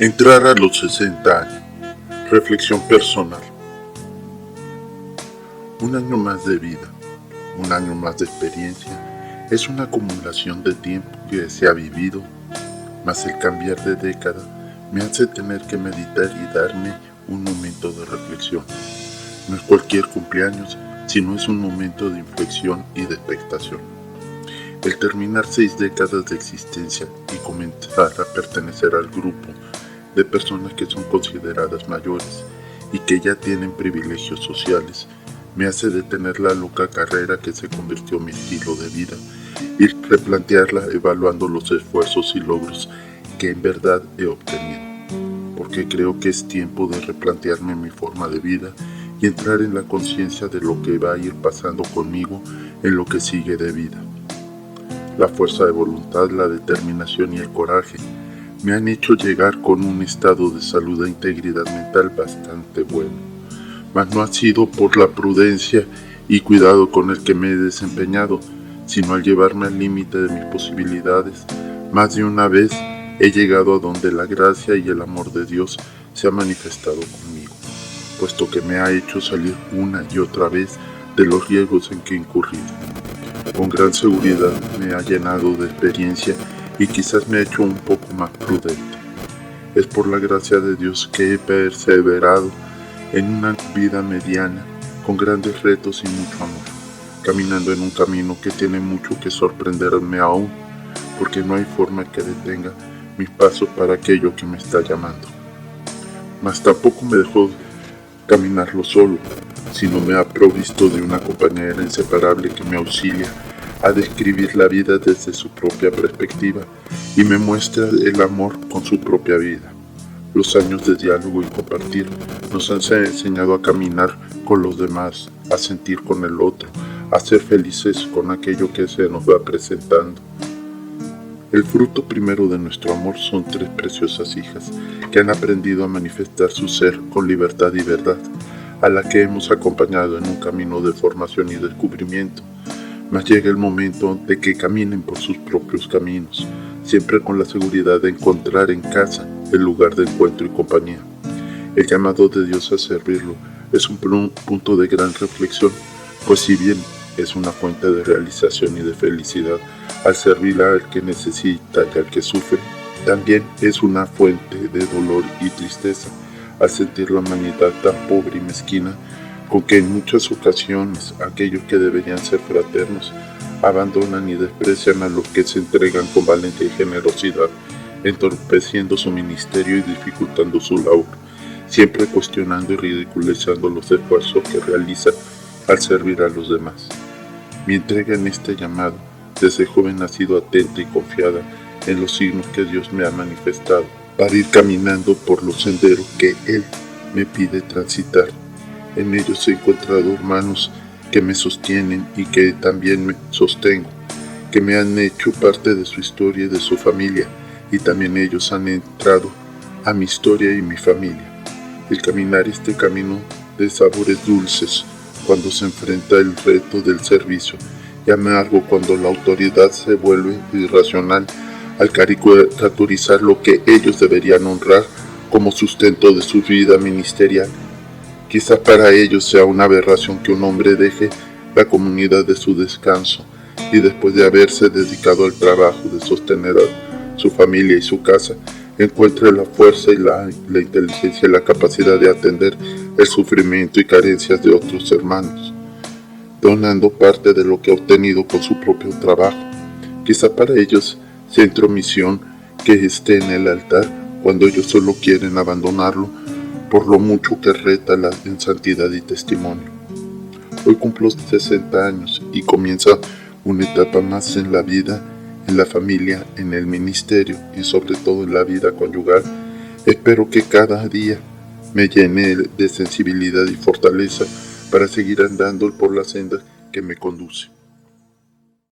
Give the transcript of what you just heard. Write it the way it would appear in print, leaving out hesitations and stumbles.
Entrar a los 60 años. Reflexión personal. Un año más de vida, un año más de experiencia, es una acumulación de tiempo que se ha vivido, mas el cambiar de década me hace tener que meditar y darme un momento de reflexión. No es cualquier cumpleaños, sino es un momento de inflexión y de expectación. El terminar 6 décadas de existencia y comenzar a pertenecer al grupo de personas que son consideradas mayores y que ya tienen privilegios sociales, me hace detener la loca carrera que se convirtió en mi estilo de vida y replantearla evaluando los esfuerzos y logros que en verdad he obtenido, porque creo que es tiempo de replantearme mi forma de vida y entrar en la conciencia de lo que va a ir pasando conmigo en lo que sigue de vida. La fuerza de voluntad, la determinación y el coraje me han hecho llegar con un estado de salud e integridad mental bastante bueno, mas no ha sido por la prudencia y cuidado con el que me he desempeñado, sino al llevarme al límite de mis posibilidades. Más de una vez he llegado a donde la gracia y el amor de Dios se ha manifestado conmigo, puesto que me ha hecho salir una y otra vez de los riesgos en que he incurrido. Con gran seguridad me ha llenado de experiencia y quizás me ha hecho un poco más prudente. Es por la gracia de Dios que he perseverado en una vida mediana, con grandes retos y mucho amor, caminando en un camino que tiene mucho que sorprenderme aún, porque no hay forma que detenga mis pasos para aquello que me está llamando. Mas tampoco me dejó caminarlo solo, sino me ha provisto de una compañera inseparable que me auxilia a describir la vida desde su propia perspectiva y me muestra el amor con su propia vida. Los años de diálogo y compartir nos han enseñado a caminar con los demás, a sentir con el otro, a ser felices con aquello que se nos va presentando. El fruto primero de nuestro amor son 3 preciosas hijas que han aprendido a manifestar su ser con libertad y verdad, a la que hemos acompañado en un camino de formación y descubrimiento. Mas llega el momento de que caminen por sus propios caminos, siempre con la seguridad de encontrar en casa el lugar de encuentro y compañía. El llamado de Dios a servirlo es un punto de gran reflexión, pues si bien es una fuente de realización y de felicidad al servir al que necesita y al que sufre, también es una fuente de dolor y tristeza al sentir la humanidad tan pobre y mezquina, con que en muchas ocasiones aquellos que deberían ser fraternos abandonan y desprecian a los que se entregan con valentía y generosidad, entorpeciendo su ministerio y dificultando su labor, siempre cuestionando y ridiculizando los esfuerzos que realizan al servir a los demás. Mi entrega en este llamado desde joven ha sido atenta y confiada en los signos que Dios me ha manifestado para ir caminando por los senderos que Él me pide transitar. En ellos he encontrado hermanos que me sostienen y que también me sostengo, que me han hecho parte de su historia y de su familia, y también ellos han entrado a mi historia y mi familia. El caminar este camino de sabores dulces cuando se enfrenta el reto del servicio y amargo cuando la autoridad se vuelve irracional al caricaturizar lo que ellos deberían honrar como sustento de su vida ministerial. Quizá para ellos sea una aberración que un hombre deje la comunidad de su descanso y después de haberse dedicado al trabajo de sostener a su familia y su casa, encuentre la fuerza y la inteligencia y la capacidad de atender el sufrimiento y carencias de otros hermanos, donando parte de lo que ha obtenido con su propio trabajo. Quizá para ellos sea intromisión que esté en el altar cuando ellos solo quieren abandonarlo por lo mucho que reta en santidad y testimonio. Hoy cumplo 60 años y comienza una etapa más en la vida, en la familia, en el ministerio y sobre todo en la vida conyugal. Espero que cada día me llene de sensibilidad y fortaleza para seguir andando por la senda que me conduce.